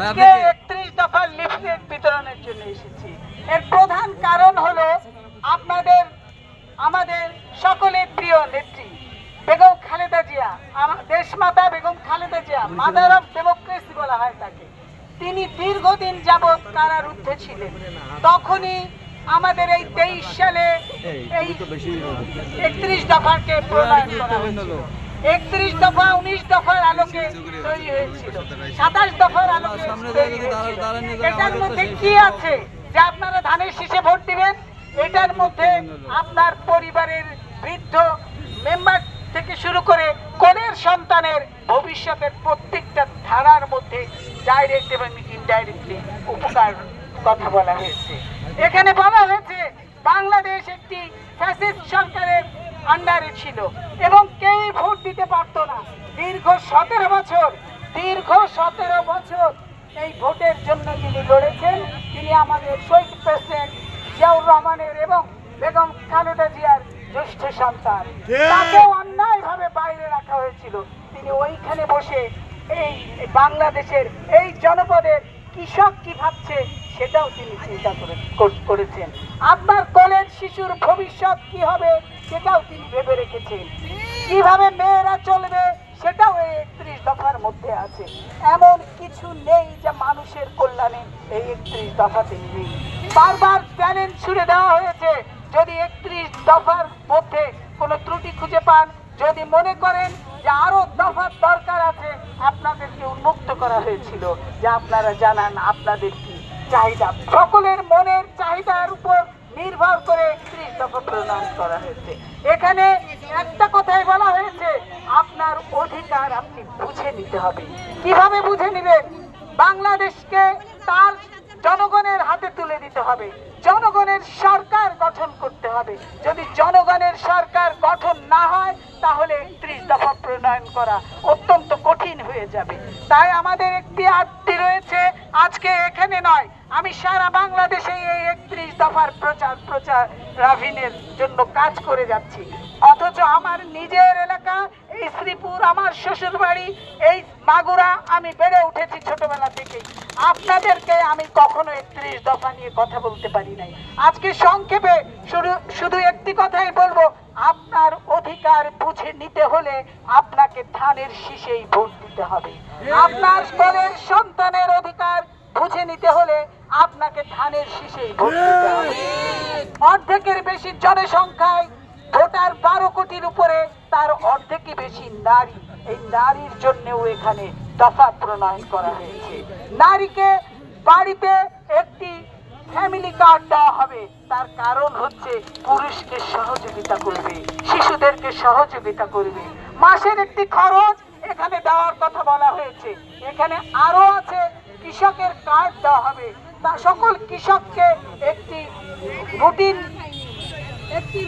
আজকে 31 দফার লিফলেট বিতরণের জন্য এসেছি। এর প্রধান কারণ হলো আমাদের সকলের প্রিয় নেত্রী বেগম খালেদা জিয়া, দেশমাতা Begum Khaleda Zia, mother of democracy বলা হয় তাকে। তিনি দীর্ঘদিন যাবৎ কারারুদ্ধে ছিলেন। তখনই আমাদের এই 23 সালে এই 31 দফাকে প্রণয়ন করা হয়েছিল। 31 দফা 19 দফার আলোকে তৈরি হয়েছিল, 27 দফার আলোকে তৈরি হয়েছিল। এটার মধ্যে কি আছে যে আপনারা ধানের শীষে ভোট দিবেন? এটার মধ্যে আপনার পরিবারের বৃদ্ধ মেম্বার থেকে শুরু করে কোনের সন্তানের ভবিষ্যতের প্রত্যেকটা ধারার মধ্যে ডাইরেক্ট এবং ইনডাইরেক্টলি উপকার কথা বলা হয়েছে। এখানে বলা হয়েছে বাংলাদেশ একটি ফ্যাসিস্ট সরকারের আন্ডারে ছিল এবং কেউই ভোট দিতে পারত না। দীর্ঘ 17 বছর এই ভোটের জন্য যিনি লড়েছেন, তিনি আমাদের শহীদ প্রেসিডেন্ট জিয়াউর রহমানের এবং বেগম খালেদা জিয়ার জ্যেষ্ঠ সন্তান। তাকেও অন্যায়ভাবে বাইরে রাখা হয়েছিল। তিনি ওইখানে বসে এই বাংলাদেশের এই জনপদের কৃষক কি ভাবছে সেটাও তিনি চিন্তা করেছেন। আপনার কোলের শিশুর ভবিষ্যৎ কি হবে সেটাও তিনি ভেবে রেখেছেন। কিভাবে মেয়েরা চলবে সেটাও এই 31 দফার মধ্যে আছে। এমন কিছু নেই যা মানুষের কল্যাণে এই 31 দফাতে নেই। বারবার চ্যালেঞ্জ ছুড়ে দেওয়া হয়েছে, যদি 31 দফার মধ্যে কোনো ত্রুটি খুঁজে পান, যদি মনে করেন যে আরো দফার দরকার আছে, আপনাদেরকে উন্মুক্ত করা হয়েছিল যে আপনারা জানান আপনাদের কি চাহিদা। সকলের মনের চাহিদার উপর নির্ভর করে 31 দফা প্রণয়ন করা হয়েছে। এখানে একটা কথাই বলা হয়েছে, আপনার অধিকার আপনি বুঝে নিতে হবে। কিভাবে বুঝে নেবেন? বাংলাদেশকে তার জনগণের হাতে তুলে দিতে হবে, জনগণের সরকার গঠন করতে হবে। যদি জনগণের সরকার গঠন না হয় তাহলে 31 দফা প্রণয়ন করা অত্যন্ত কঠিন হয়ে যাবে। তাই আমাদের একটি আর্তি রয়েছে, আজকে এখানে নয়, আমি সারা বাংলাদেশে এই 31 দফার প্রচার রাভিনের জন্য কাজ করে যাচ্ছি। অথচ আমার নিজের এলাকা এই শ্রীপুর, আমার শ্বশুর বাড়ি এই মাগুরা, আমি বেড়ে উঠেছি ছোটবেলা থেকেই। আপনাদেরকে আমি কখনো 31 দফা নিয়ে কথা বলতে পারি নাই। আজকে সংক্ষেপে শুধু একটি কথাই বলবো, আপনার অধিকার বুঝে নিতে হলে আপনাকে ধানের শীষেই ভোট দিতে হবে। আপনার কোলের সন্তানের অধিকার বুঝে নিতে হলে আপনাকে ধানের শীষেই ভোট দিতে হবে। অর্ধেকের বেশি জনসংখ্যায় ভোটার 12 কোটির উপরে, তার অর্ধেকই বেশি নারী। এই নারীর জন্যও এখানে দফা প্রণয়ন করা হয়েছে। নারীকে বাড়িতে একটি ফ্যামিলি কার্ড দেওয়া হবে, তার কারণ হচ্ছে পুরুষকে সহযোগিতা করবে, শিশুদেরকে সহযোগিতা করবে। মাসের একটি খরচ এখানে দেওয়ার কথা বলা হয়েছে। এখানে আরো আছে, কৃষকের কার্ড দেওয়া হবে। তা সকল কৃষককে একটি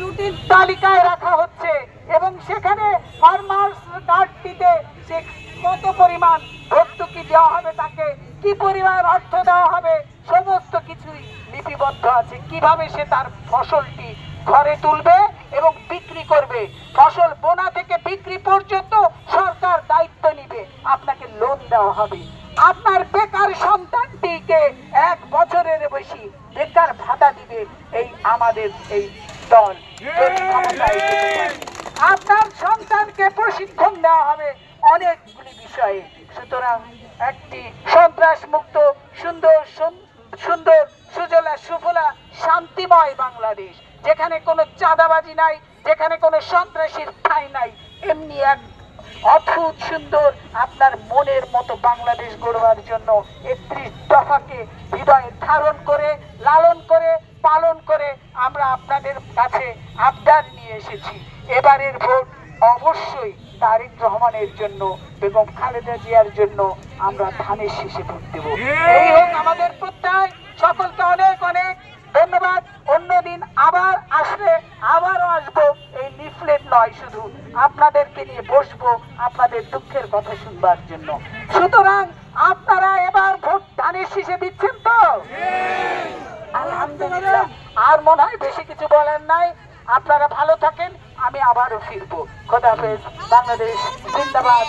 রুটিন তালিকায় রাখা হচ্ছে এবং সেখানে ফার্মার্স কার্ডটিতে সে কত পরিমাণ ভর্তুকি দেওয়া হবে, তাকে কি পরিমাণ অর্থ দেওয়া হবে, সমস্ত কিছুই লিপিবদ্ধ আছে। কিভাবে সে তার ফসলটি ঘরে তুলবে এবং বিক্রি করবে, ফসল বোনা থেকে বিক্রি পর্যন্ত সরকার দায়িত্ব নিবে। আপনাকে লোন দেওয়া হবে। আপনার বেকার সন্তানটিকে 1 বছরের বেশি বেকার ভাতা দিবে এই আমাদের এই দল। আপনার সন্তানকে প্রশিক্ষণ দেওয়া হবে অনেকগুলি বিষয়ে। সুতরাং একটি সন্ত্রাস মুক্ত সুন্দর সুজলা সুফলা শান্তিময় বাংলাদেশ, যেখানে কোনো চাঁদাবাজি নাই, যেখানে কোনো সন্ত্রাসীর ঠাঁই নাই, এমনি এক অদ্ভুত সুন্দর আপনার মনের মতো বাংলাদেশ গড়বার জন্য 31 দফাকে হৃদয়ে ধারণ করে, লালন করে, পালন করে আমরা আপনাদের কাছে আবদার নিয়ে এসেছি। এবারের ভোট অবশ্যই তারেক রহমানের জন্য, বেগম খালেদা জিয়ার জন্য আমরা ধানের শীষে ভোট দেব। এই হোক আমাদের প্রত্যয়। সকলকে অনেক অনেক ধন্যবাদ। অন্যদিন আবার আসলে আবারও আসবো। এই লিফলেট নয়, শুধু আপনাদেরকে নিয়ে বসবো আপনাদের দুঃখের কথা শুনবার জন্য। সুতরাং আপনারা এবার ভোট ধানের শীষে দিচ্ছেন তো? আলহামদুলিল্লাহ। আর মনে হয় বেশি কিছু বলার নাই। আপনারা ভালো থাকেন, আমি আবারও ফিরবো। খোদা হাফেজ। বাংলাদেশ জিন্দাবাদ।